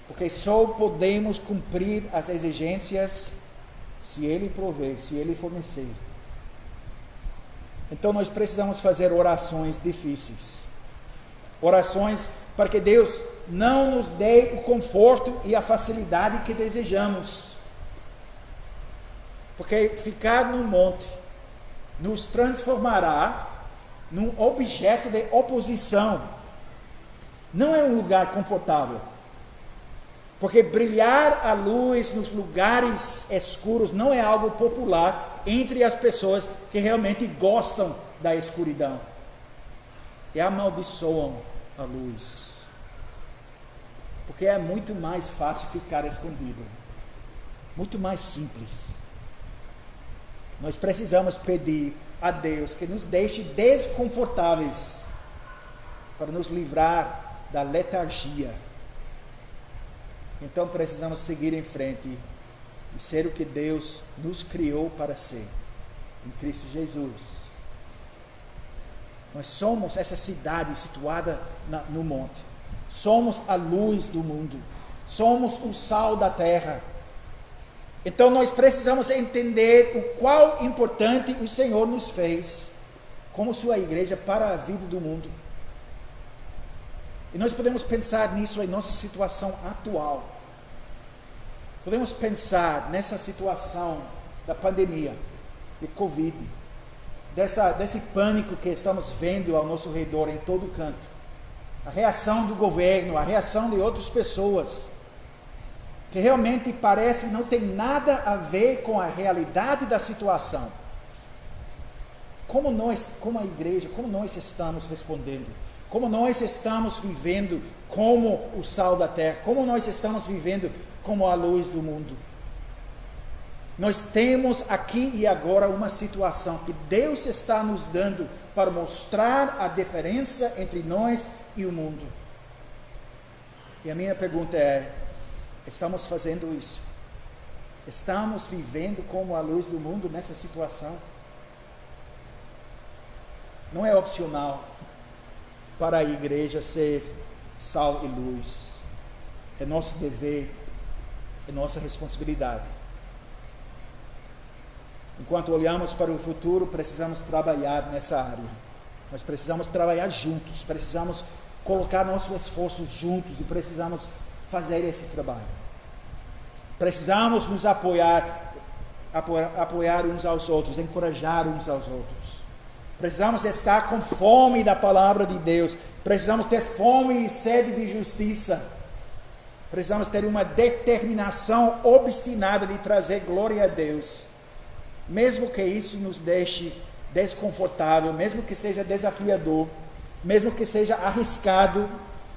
Porque só podemos cumprir as exigências se Ele prover, se Ele fornecer. Então nós precisamos fazer orações difíceis. Orações para que Deus não nos dê o conforto e a facilidade que desejamos. Porque ficar no monte nos transformará num objeto de oposição. Não é um lugar confortável. Porque brilhar a luz nos lugares escuros não é algo popular entre as pessoas que realmente gostam da escuridão. E amaldiçoam a luz. Porque é muito mais fácil ficar escondido. Muito mais simples. Nós precisamos pedir a Deus que nos deixe desconfortáveis para nos livrar da letargia. Então precisamos seguir em frente e ser o que Deus nos criou para ser, em Cristo Jesus. Nós somos essa cidade situada no monte. Somos a luz do mundo. Somos o sal da terra. Então nós precisamos entender o quão importante o Senhor nos fez como sua igreja para a vida do mundo. E nós podemos pensar nisso em nossa situação atual. Podemos pensar nessa situação da pandemia, de Covid, desse pânico que estamos vendo ao nosso redor em todo canto. A reação do governo, a reação de outras pessoas, que realmente parece não ter nada a ver com a realidade da situação. Como nós, como a igreja, como nós estamos respondendo? Como nós estamos vivendo como o sal da terra? Como nós estamos vivendo como a luz do mundo? Nós temos aqui e agora uma situação que Deus está nos dando para mostrar a diferença entre nós e o mundo. E a minha pergunta é: estamos fazendo isso? Estamos vivendo como a luz do mundo nessa situação? Não é opcional para a igreja ser sal e luz. É nosso dever, é nossa responsabilidade. Enquanto olhamos para o futuro, precisamos trabalhar nessa área. Nós precisamos trabalhar juntos, precisamos colocar nosso esforço juntos e precisamos fazer esse trabalho. Precisamos nos apoiar uns aos outros, encorajar uns aos outros. Precisamos estar com fome da palavra de Deus. Precisamos ter fome e sede de justiça. Precisamos ter uma determinação obstinada de trazer glória a Deus. Mesmo que isso nos deixe desconfortável, mesmo que seja desafiador, mesmo que seja arriscado,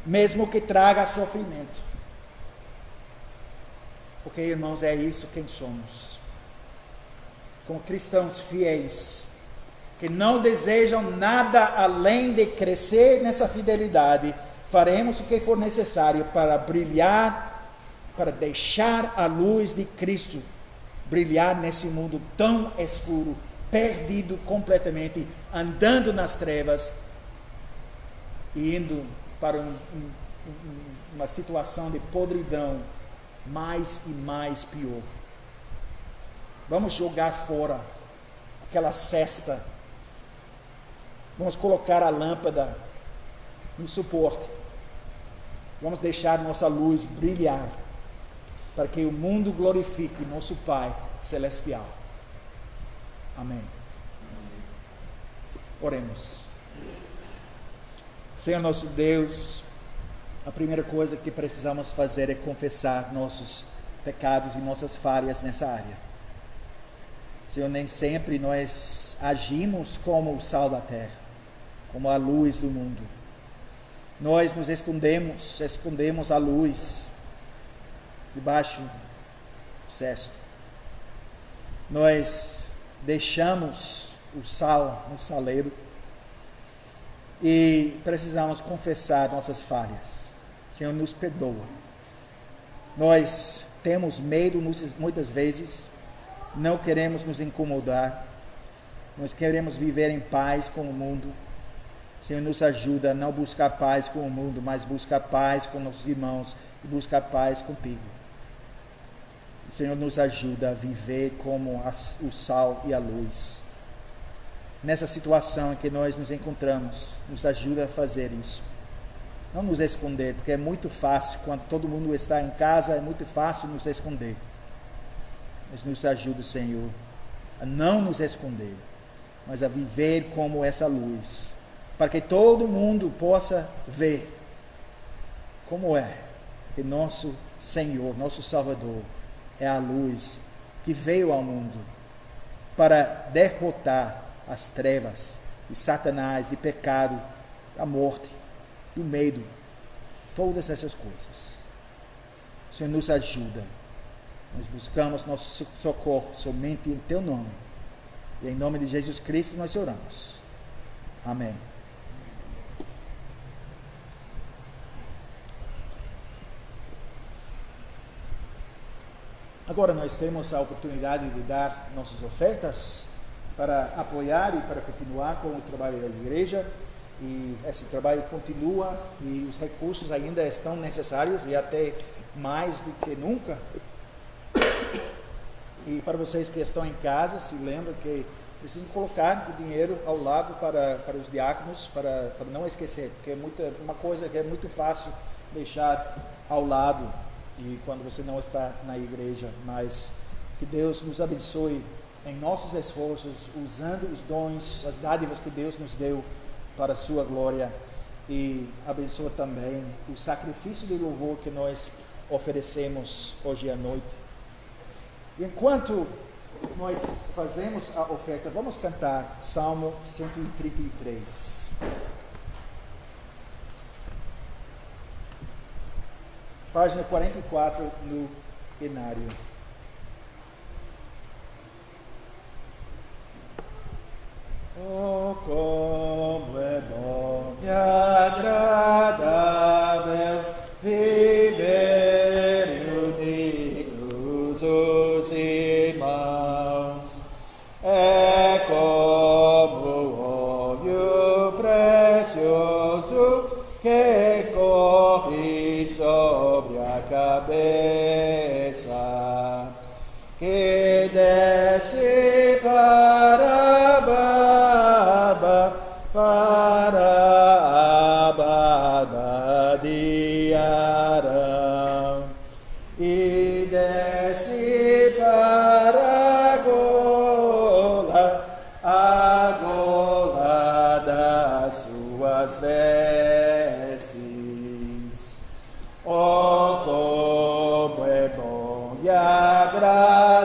mesmo que traga sofrimento. Porque, irmãos, é isso quem somos. Como cristãos fiéis, que não desejam nada além de crescer nessa fidelidade, faremos o que for necessário para brilhar, para deixar a luz de Cristo brilhar nesse mundo tão escuro, perdido completamente, andando nas trevas e indo para uma situação de podridão mais e mais pior. Vamos jogar fora aquela cesta, vamos colocar a lâmpada no suporte, vamos deixar nossa luz brilhar, para que o mundo glorifique nosso Pai Celestial. Amém. Oremos. Senhor nosso Deus, a primeira coisa que precisamos fazer é confessar nossos pecados e nossas falhas nessa área. Senhor, nem sempre nós agimos como o sal da terra, como a luz do mundo. Nós nos escondemos a luz debaixo do cesto. Nós deixamos o sal no saleiro e precisamos confessar nossas falhas. Senhor, nos perdoa. Nós temos medo muitas vezes, não queremos nos incomodar, nós queremos viver em paz com o mundo. Senhor, nos ajuda a não buscar paz com o mundo, mas buscar paz com nossos irmãos e buscar paz contigo. O Senhor nos ajuda a viver como o sal e a luz. Nessa situação em que nós nos encontramos, nos ajuda a fazer isso. Não nos esconder, porque é muito fácil, quando todo mundo está em casa, é muito fácil nos esconder. Mas nos ajuda, Senhor, a não nos esconder, mas a viver como essa luz, para que todo mundo possa ver como é que nosso Senhor, nosso Salvador, é a luz que veio ao mundo para derrotar as trevas de Satanás, de pecado, da morte, do medo, todas essas coisas. O Senhor nos ajuda. Nós buscamos nosso socorro somente em Teu nome. E em nome de Jesus Cristo nós oramos. Amém. Agora nós temos a oportunidade de dar nossas ofertas para apoiar e para continuar com o trabalho da igreja. E esse trabalho continua e os recursos ainda estão necessários e até mais do que nunca. E para vocês que estão em casa, se lembram que precisam colocar o dinheiro ao lado para os diáconos, para não esquecer, porque é uma coisa que é muito fácil deixar ao lado e quando você não está na igreja. Mas que Deus nos abençoe em nossos esforços, usando os dons, as dádivas que Deus nos deu para a sua glória, e abençoa também o sacrifício de louvor que nós oferecemos hoje à noite. E enquanto nós fazemos a oferta, vamos cantar Salmo 133. Página 44 no Inário. Oh, como é bom e agradável viver unidos os irmãos. É como óleo precioso que corre sobre a cabeça, que desce para a barba, para a barba de Arão, e desce para a gola das suas vestes. Oh, como é bom e agradável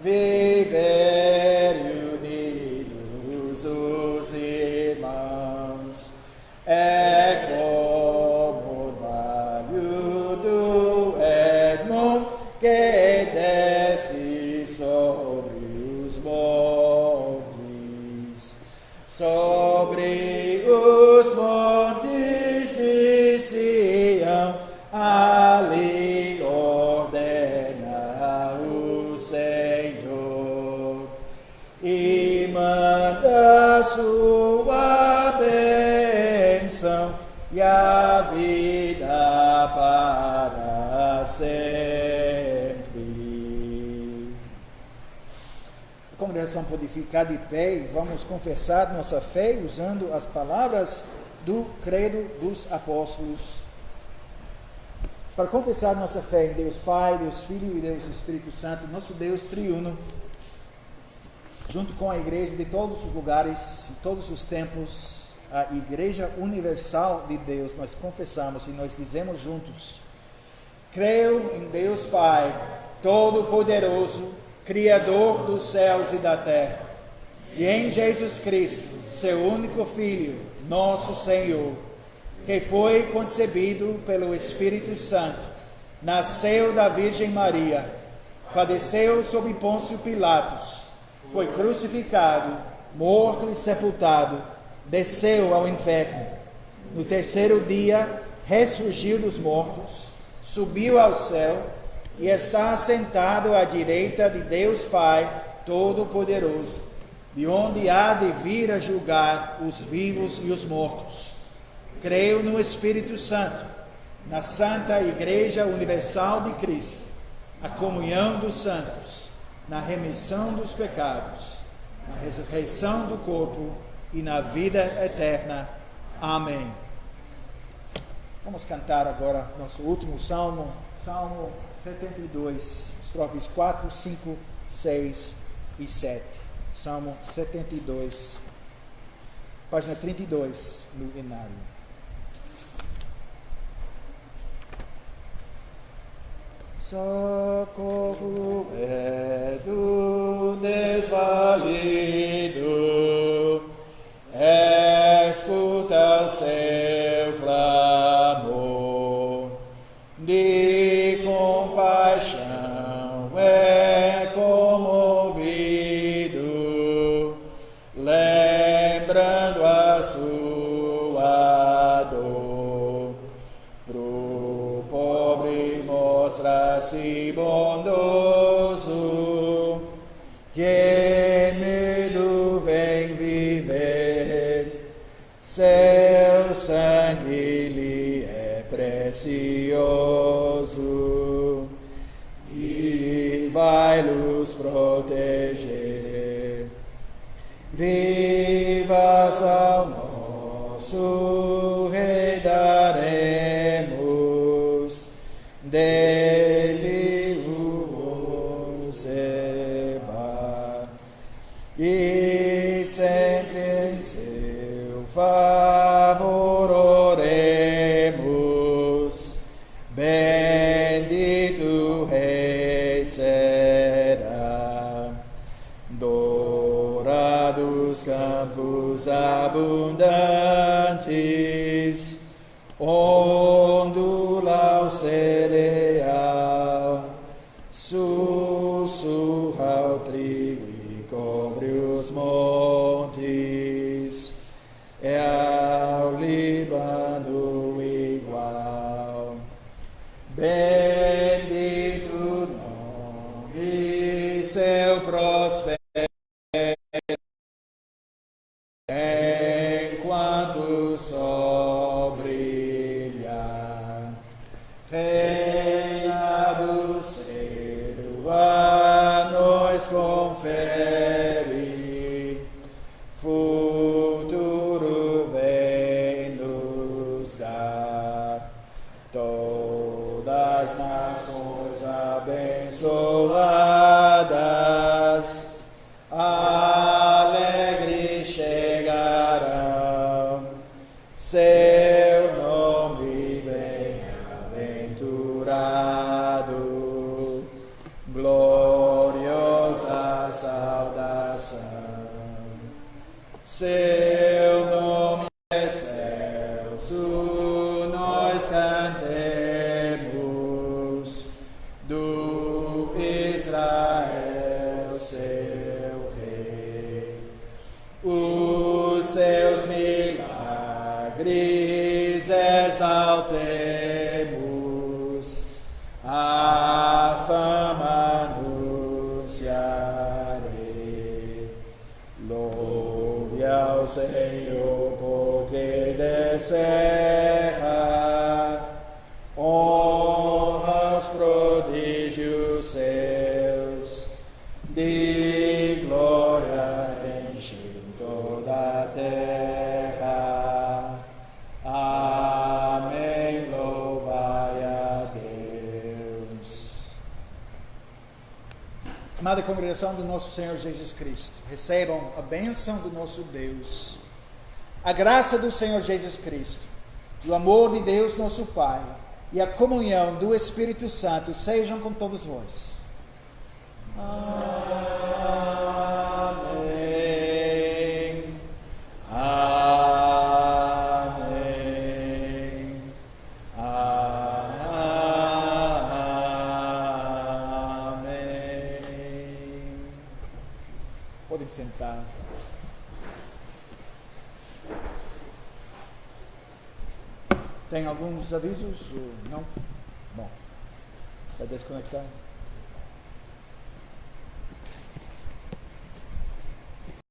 viver unidos os irmãos. É como o vale do Hermon que desce sobre os montes, sobre os montes de Sião, ali ordena o Senhor e manda sua bênção e a vida para sempre. A congregação pode ficar de pé e vamos confessar nossa fé usando as palavras do Credo dos Apóstolos. Para confessar nossa fé em Deus Pai, Deus Filho e Deus Espírito Santo, nosso Deus triuno, junto com a igreja de todos os lugares, de todos os tempos, a Igreja Universal de Deus, nós confessamos e nós dizemos juntos: creio em Deus Pai, Todo-Poderoso, Criador dos céus e da terra, e em Jesus Cristo, seu único Filho, nosso Senhor, que foi concebido pelo Espírito Santo, nasceu da Virgem Maria, padeceu sob Pôncio Pilatos, foi crucificado, morto e sepultado, desceu ao inferno. No terceiro dia, ressurgiu dos mortos, subiu ao céu e está assentado à direita de Deus Pai Todo-Poderoso, de onde há de vir a julgar os vivos e os mortos. Creio no Espírito Santo, na Santa Igreja Universal de Cristo, a comunhão dos santos, na remissão dos pecados, na ressurreição do corpo e na vida eterna. Amém. Vamos cantar agora nosso último salmo, Salmo 72, estrofes 4, 5, 6 e 7. Salmo 72, página 32 no Inário. Socorro é do desvalido, escuta o seu clamor, de compaixão é comovido, lembrando a sua dor. Pro pobre mostra-se bondoso, que medo vem viver, seu sangue lhe é precioso e vai-los proteger. Vivas ao nosso Rei daremos, dele o Seba, e sempre em seu favor oremos. Bendito Rei será, dourados campos abundantes, ondula o cereal, sussurra o trigo e cobre os montes. seu prospero enquanto o sol brilha. Reina do céu a nós confere, futuro vem nos dar. Todas as nações abençoadas, alegres chegarão, seu nome bem-aventurado, gloriosa saudação. Seu nome é excelso, nós cantemos, do Israel seu rei. Os seus milagres exaltemos, a fama anunciarei. Louve ao Senhor, porque descerra, honra os prodígios seus, de glória enchem toda a terra. Amém, louvai a Deus. Amada congregação do nosso Senhor Jesus Cristo, recebam a bênção do nosso Deus, a graça do Senhor Jesus Cristo, o amor de Deus nosso Pai e a comunhão do Espírito Santo sejam com todos vós. Amém. Amém. Amém. Podem sentar. Tem alguns avisos? Não? Bom, vai desconectar?